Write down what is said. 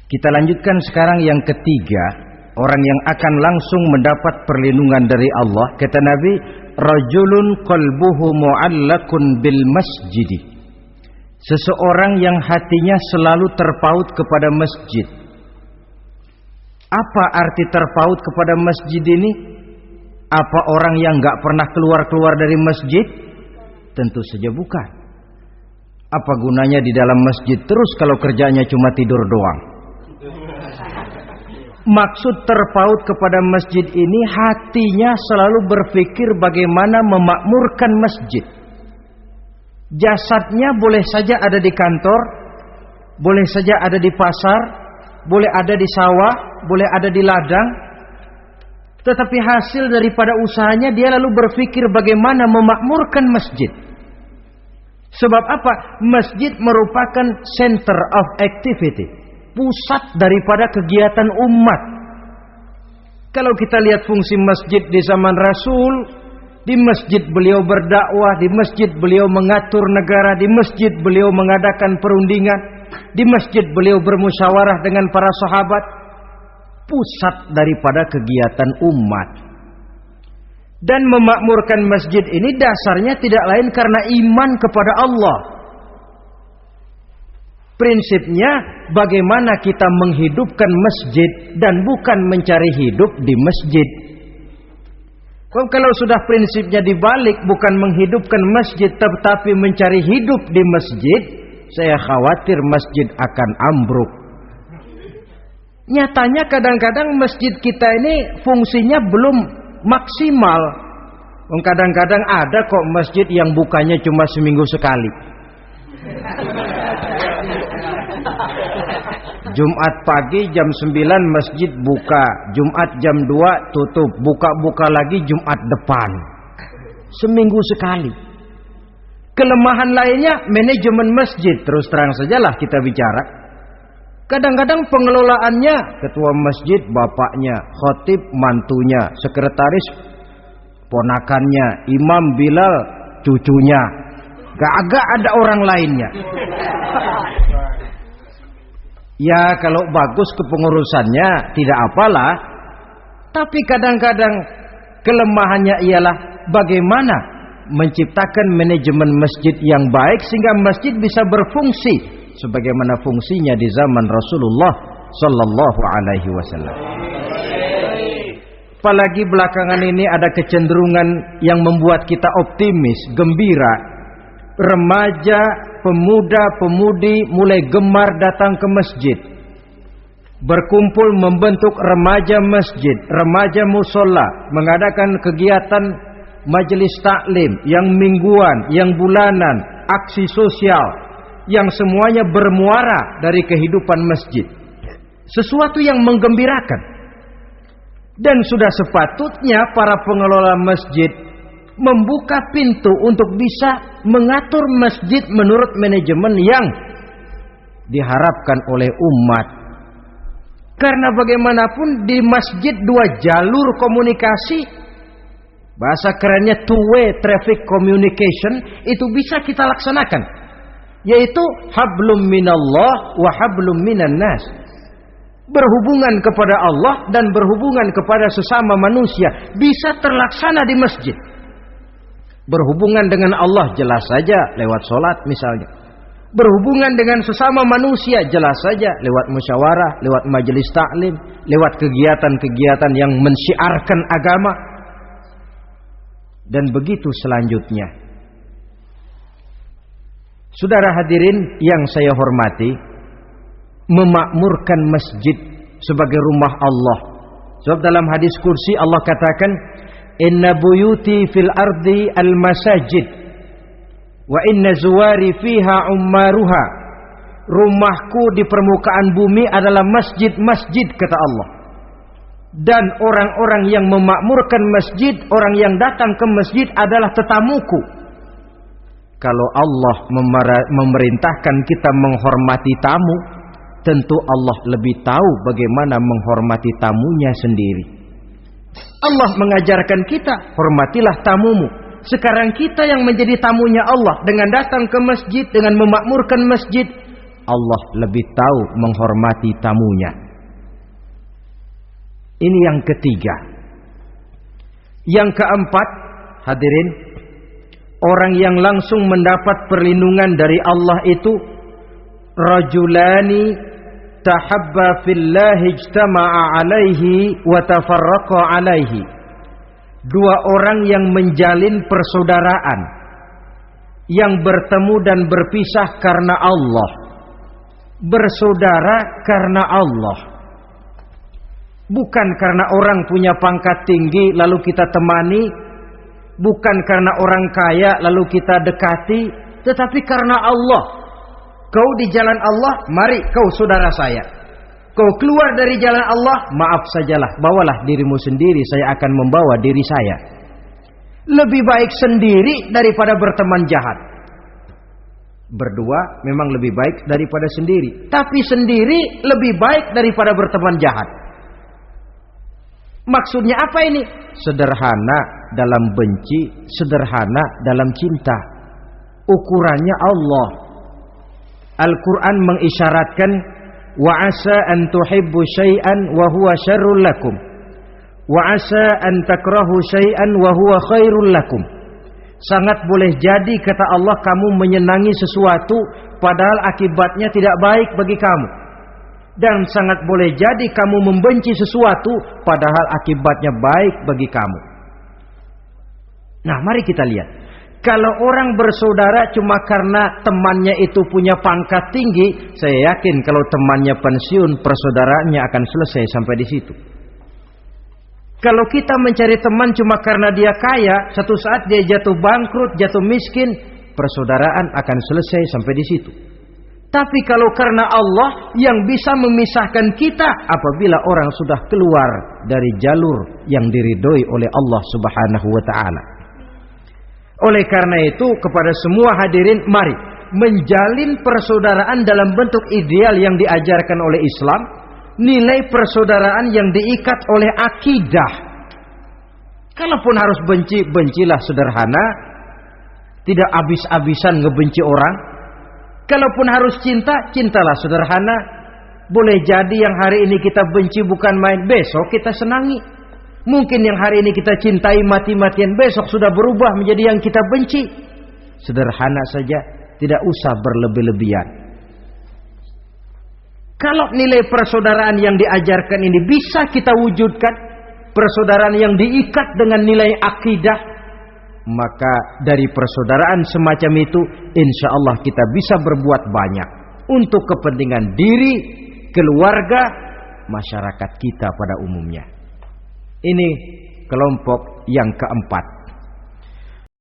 Kita lanjutkan sekarang yang ketiga, orang yang akan langsung mendapat perlindungan dari Allah. Kata Nabi, rajulun qalbuhu mu'allakun bil masjid. Seseorang yang hatinya selalu terpaut kepada masjid. Apa arti terpaut kepada masjid ini? Apa orang yang gak pernah keluar-keluar dari masjid? Tentu saja bukan. Apa gunanya di dalam masjid terus kalau kerjanya cuma tidur doang? Maksud terpaut kepada masjid ini, hatinya selalu berpikir bagaimana memakmurkan masjid. Jasadnya boleh saja ada di kantor, boleh saja ada di pasar, boleh ada di sawah, boleh ada di ladang, tetapi hasil daripada usahanya dia lalu berpikir bagaimana memakmurkan masjid. Sebab apa? Masjid merupakan center of activity, pusat daripada kegiatan umat. Kalau kita lihat fungsi masjid di zaman Rasul, di masjid beliau berdakwah, di masjid beliau mengatur negara, di masjid beliau mengadakan perundingan, di masjid beliau bermusyawarah dengan para sahabat. Pusat daripada kegiatan umat. Dan memakmurkan masjid ini dasarnya tidak lain karena iman kepada Allah. Prinsipnya bagaimana kita menghidupkan masjid dan bukan mencari hidup di masjid. Kalau sudah prinsipnya dibalik, bukan menghidupkan masjid tetapi mencari hidup di masjid, saya khawatir masjid akan ambruk. Nyatanya kadang-kadang masjid kita ini fungsinya belum maksimal. Kadang-kadang ada kok masjid yang bukanya cuma seminggu sekali. Jumat pagi jam 9 masjid buka, Jumat jam 2 tutup, buka-buka lagi Jumat depan. Seminggu sekali. Kelemahan lainnya manajemen masjid, terus terang sajalah kita bicara. Kadang-kadang pengelolaannya ketua masjid bapaknya, khotib mantunya, sekretaris ponakannya, imam Bilal cucunya. Gak ada orang lainnya. Ya kalau bagus kepengurusannya tidak apalah. Tapi kadang-kadang kelemahannya ialah bagaimana menciptakan manajemen masjid yang baik sehingga masjid bisa berfungsi sebagaimana fungsinya di zaman Rasulullah sallallahu alaihi wasallam. Apalagi belakangan ini ada kecenderungan yang membuat kita optimis, gembira. Remaja, pemuda, pemudi mulai gemar datang ke masjid. Berkumpul membentuk remaja masjid, remaja musola, mengadakan kegiatan majelis taklim yang mingguan, yang bulanan, aksi sosial, yang semuanya bermuara dari kehidupan masjid. Sesuatu yang menggembirakan. Dan sudah sepatutnya para pengelola masjid membuka pintu untuk bisa mengatur masjid menurut manajemen yang diharapkan oleh umat. Karena bagaimanapun di masjid dua jalur komunikasi, bahasa kerennya two-way traffic communication, itu bisa kita laksanakan. Yaitu hablum minallah wa hablum minan nas. Berhubungan kepada Allah dan berhubungan kepada sesama manusia bisa terlaksana di masjid. Berhubungan dengan Allah jelas saja lewat sholat misalnya. Berhubungan dengan sesama manusia jelas saja lewat musyawarah, lewat majelis taklim, lewat kegiatan-kegiatan yang mensyiarkan agama. Dan begitu selanjutnya. Saudara hadirin yang saya hormati, memakmurkan masjid sebagai rumah Allah. Sebab dalam hadis kursi Allah katakan, inna buyuti fil ardi al masajid wa inna zuwari fiha ummaruha. Rumahku di permukaan bumi adalah masjid-masjid, kata Allah. Dan orang-orang yang memakmurkan masjid, orang yang datang ke masjid adalah tetamuku. Kalau Allah memerintahkan kita menghormati tamu, tentu Allah lebih tahu bagaimana menghormati tamunya sendiri. Allah mengajarkan kita, hormatilah tamumu. Sekarang kita yang menjadi tamunya Allah dengan datang ke masjid, dengan memakmurkan masjid, Allah lebih tahu menghormati tamunya. Ini yang ketiga. Yang keempat, hadirin, orang yang langsung mendapat perlindungan dari Allah itu rajulani tahabba fillahi ijtama'a alaihi wa tafarraqa alaihi. Dua orang yang menjalin persaudaraan, yang bertemu dan berpisah karena Allah, bersaudara karena Allah, bukan karena orang punya pangkat tinggi lalu kita temani, bukan karena orang kaya lalu kita dekati, tetapi karena Allah. Kau di jalan Allah, mari kau saudara saya. Kau keluar dari jalan Allah, maaf sajalah, bawalah dirimu sendiri, saya akan membawa diri saya. Lebih baik sendiri daripada berteman jahat. Berdua memang lebih baik daripada sendiri, tapi sendiri lebih baik daripada berteman jahat. Maksudnya apa ini? Sederhana dalam benci, sederhana dalam cinta. Ukurannya Allah. Al-Quran mengisyaratkan wa asa an tuhibbu syai'an wa huwa syarrul lakum wa asa an takrahu syai'an wa huwa khairul lakum. Sangat boleh jadi kata Allah kamu menyenangi sesuatu padahal akibatnya tidak baik bagi kamu, dan sangat boleh jadi kamu membenci sesuatu padahal akibatnya baik bagi kamu. Nah, mari kita lihat. Kalau orang bersaudara cuma karena temannya itu punya pangkat tinggi, saya yakin kalau temannya pensiun, persaudaraannya akan selesai sampai di situ. Kalau kita mencari teman cuma karena dia kaya, satu saat dia jatuh bangkrut, jatuh miskin, persaudaraan akan selesai sampai di situ. Tapi kalau karena Allah yang bisa memisahkan kita apabila orang sudah keluar dari jalur yang diridhoi oleh Allah Subhanahu wa taala. Oleh karena itu kepada semua hadirin, mari menjalin persaudaraan dalam bentuk ideal yang diajarkan oleh Islam, nilai persaudaraan yang diikat oleh akidah. Kalaupun harus benci, bencilah sederhana, tidak habis-habisan ngebenci orang. Kalaupun harus cinta, cintalah sederhana. Boleh jadi yang hari ini kita benci bukan main, besok kita senangi. Mungkin yang hari ini kita cintai mati-matian, besok sudah berubah menjadi yang kita benci. Sederhana saja, tidak usah berlebih-lebihan. Kalau nilai persaudaraan yang diajarkan ini bisa kita wujudkan, persaudaraan yang diikat dengan nilai akidah, maka dari persaudaraan semacam itu insya Allah kita bisa berbuat banyak untuk kepentingan diri, keluarga, masyarakat kita pada umumnya. Ini kelompok yang keempat.